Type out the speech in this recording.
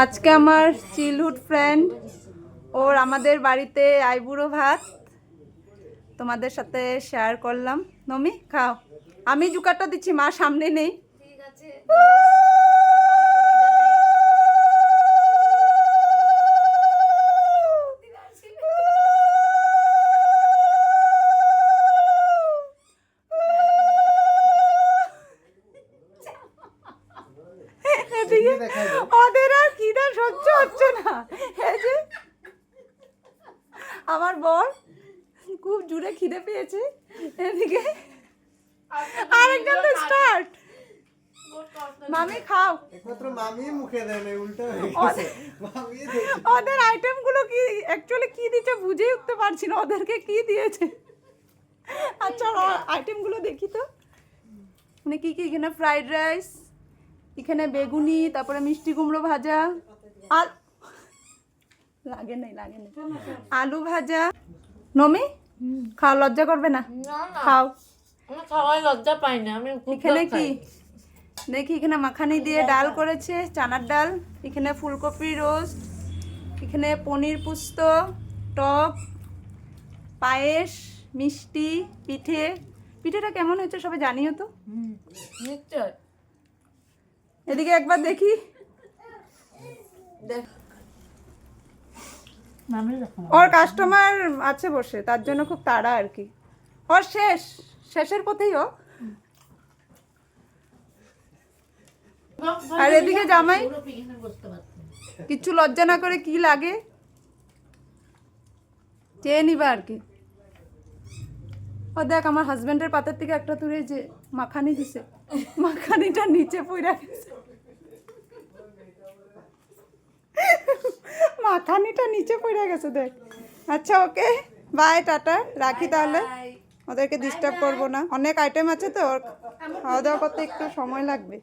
আজকে আমার চিলহুড ফ্রেন্ড ওর আমাদের বাড়িতে আইবুড়ো ভাত তোমাদের সাথে শেয়ার করলাম। নমি খাও, আমি জুকারটা দিচ্ছি, মা সামনে নেই। ঠিক আছে। ওদের আর খিদা সহ্য হচ্ছে না। এই যে আমার বর খুব জোরে খিদে পেয়েছে, এদিকে আরেকজন তো স্টার্ট। মামি খাও। একমাত্র মামি মুখে দেয় না, উল্টো হয়ে গেছে। মামি দেখছে। ওদের আইটেমগুলো কি অ্যাকচুয়ালি কি দিচ্ছে বুঝেই উঠতে পারছি না, ওদেরকে কি দিয়েছে। আচ্ছা আইটেমগুলো দেখি তো, মানে কি কি এখানে ফ্রাইড রাইস, এখানে বেগুনি, তারপরে মিষ্টি কুমড়ো ভাজা, আর লাগে নাই আলু ভাজা। নমি খাও, লজ্জা করবে না, খাও। আমি খাওয়াই লজ্জা পাই না, আমি এখানে কি দেখি, এখানে মাখানি দিয়ে ডাল করেছে, চানার ডাল, এখানে ফুলকপি রোস্ট, এখানে পনির পুস্ত, টক, পায়েস, মিষ্টি, পিঠে। পিঠেটা কেমন হয়েছে সবাই জানিও তো। নিশ্চয়। এদিকে একবার দেখি। ওর কাস্টমার আছে বসে, তার জন্য খুব তাড়া আর কি। ওর শেষের পথেই ও। আর এদিকে জামাই কিছু লজ্জা না করে কি লাগে চেয়ে নিবা আর কি। ও দেখ আমার হাজবেন্ডের পাতের থেকে একটা তুলে যে মাখানি দিছে, মাখানিটা নিচে পড়ে গেছে, মাখানিটা নিচে পড়ে গেছে দেখ। আচ্ছা ওকে বাই, টাটা, রাখি তাহলে, ওদেরকে ডিস্টার্ব করবো না, অনেক আইটেম আছে তো, ওর খাওয়া দাওয়া করতে একটু সময় লাগবে।